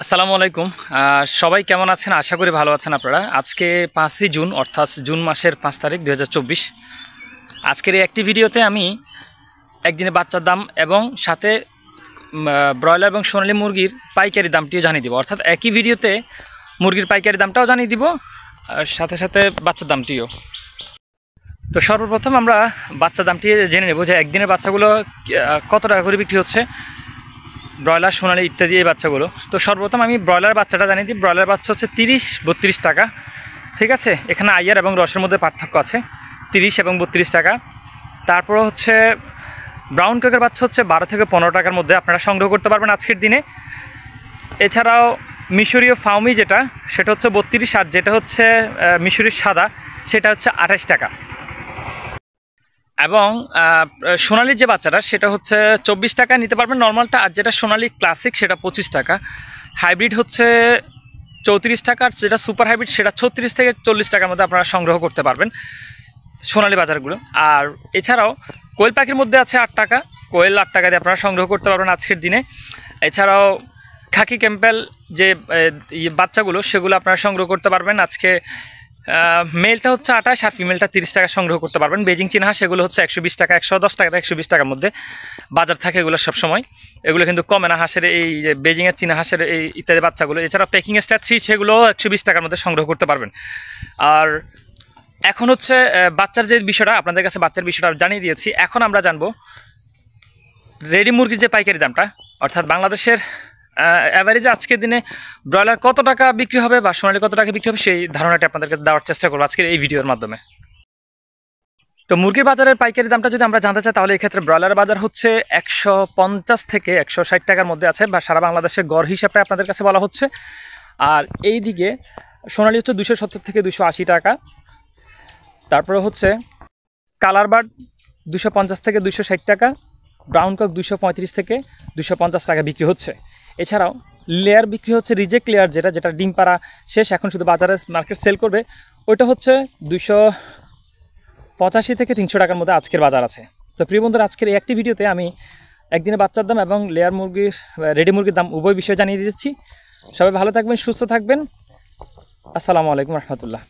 আসসালামু আলাইকুম। সবাই কেমন আছেন? আশা করি ভালো আছেন আপনারা। আজকে 5ই জুন অর্থাৎ জুন মাসের 5 তারিখ 2024। আজকের এই একটি ভিডিওতে আমি একদিনে বাচ্চার দাম এবং সাথে ব্রয়লার এবং সোনালী মুরগির পাইকারি দামটিও জানিয়ে দিব। অর্থাৎ একই ভিডিওতে মুরগির পাইকারি দামটাও জানিয়ে দিব, আর সাথে সাথে বাচ্চার দামটিও। তো সর্বপ্রথম আমরা বাচ্চার দামটি জেনে নেব যে একদিনের বাচ্চাগুলো কত টাকা করে বিক্রি হচ্ছে, ব্রয়লার সোনালী ইত্যাদি এই বাচ্চাগুলো। তো সর্বপ্রথম আমি ব্রয়লার বাচ্চাটা জানিয়ে দিই। ব্রয়লার বাচ্চা হচ্ছে 30-32 টাকা, ঠিক আছে। এখানে আইয়ার এবং রসের মধ্যে পার্থক্য আছে, 30 এবং 32 টাকা। তারপর হচ্ছে ব্রাউন কোকের বাচ্চা হচ্ছে 12 থেকে 15 টাকার মধ্যে আপনারা সংগ্রহ করতে পারবেন আজকের দিনে। এছাড়াও মিশরীয় ফাউমি যেটা, সেটা হচ্ছে 32, আর যেটা হচ্ছে মিশরীয় সাদা সেটা হচ্ছে 28 টাকা। এবং সোনালির যে বাচ্চাটা সেটা হচ্ছে 24 টাকা নিতে পারবেন নর্মালটা, আর যেটা সোনালি ক্লাসিক সেটা 25 টাকা। হাইব্রিড হচ্ছে 34 টাকা, আর যেটা সুপার হাইব্রিড সেটা 36 থেকে 40 টাকার মধ্যে আপনারা সংগ্রহ করতে পারবেন সোনালি বাজারগুলো। আর এছাড়াও কোয়েল পাখির মধ্যে আছে 8 টাকা, কোয়েল 8 টাকা দিয়ে আপনারা সংগ্রহ করতে পারবেন আজকের দিনে। এছাড়াও খাকি ক্যাম্পেল যে বাচ্চাগুলো সেগুলো আপনারা সংগ্রহ করতে পারবেন আজকে। মেলটা হচ্ছে 28 আর ফিমেলটা 30 টাকা সংগ্রহ করতে পারবেন। বেজিং চীনা হাঁস সেগুলো হচ্ছে 120 টাকা, 110 টাকা, 120 টাকার মধ্যে বাজার থাকে এগুলো সবসময়। এগুলো কিন্তু কমে না হাঁসের, এই যে বেজিংয়ের চীনা হাঁসের এই ইত্যাদি বাচ্চাগুলো। এছাড়া পেকিং স্টার 3 সেগুলো 120 টাকার মধ্যে সংগ্রহ করতে পারবেন। আর এখন হচ্ছে বাচ্চার যে বিষয়টা, আপনাদের কাছে বাচ্চার বিষয়টা জানিয়ে দিয়েছি। এখন আমরা জানবো রেডি মুরগির যে পাইকারি দামটা, অর্থাৎ বাংলাদেশের অ্যাভারেজে আজকের দিনে ব্রয়লার কত টাকা বিক্রি হবে বা সোনালি কত টাকা বিক্রি হবে সেই ধারণাটি আপনাদেরকে দেওয়ার চেষ্টা করবো আজকের এই ভিডিওর মাধ্যমে। তো মুরগির বাজারের পাইকারি দামটা যদি আমরা জানতে চাই, তাহলে এক্ষেত্রে ব্রয়লার বাজার হচ্ছে 150 থেকে 160 টাকার মধ্যে আছে, বা সারা বাংলাদেশের গড় হিসাবে আপনাদের কাছে বলা হচ্ছে। আর এই দিকে সোনালি হচ্ছে 270 থেকে 280 টাকা। তারপরে হচ্ছে কালার বার্ড 250 থেকে 260 টাকা, ব্রাউন কক 235 থেকে 250 টাকা বিক্রি হচ্ছে। এছাড়াও লেয়ার বিক্রি হচ্ছে, রিজেক্ট লেয়ার যেটা ডিম পাড়া শেষ, এখন শুধু বাজারে মার্কেট সেল করবে, ওইটা হচ্ছে 285 থেকে 300 টাকার মধ্যে আজকের বাজার আছে। তো প্রিয় বন্ধুরা, আজকের এই একটি ভিডিওতে আমি একদিনে বাচ্চার দাম এবং লেয়ার মুরগির রেডি মুরগির দাম উভয় বিষয়ে জানিয়ে দিচ্ছি। সবাই ভালো থাকবেন, সুস্থ থাকবেন। আসসালামু আলাইকুম রহমতুল্লাহ।